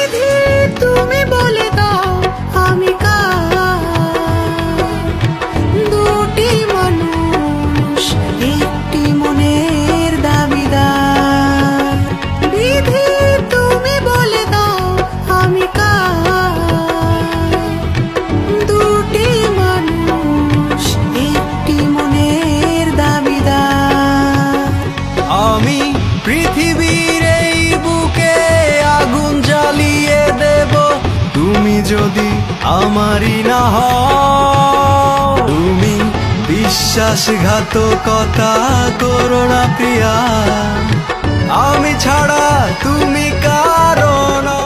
বিধি তুমি বলে দাও আমি কার, দুটি মানুষ একটি মনের দাবিদার। বিধি তুমি বলে দাও আমি কার, দুটি মানুষ একটি মনের দাবিদার। আমি পৃথিবীর এই বুকে আগুন জ্বালিয়ে দেব, তুমি যদি আমারই না হও। তুমি বিশ্বাসঘাতকতা করো না প্রিয়া, আমি ছাড়া তুমি কারো না।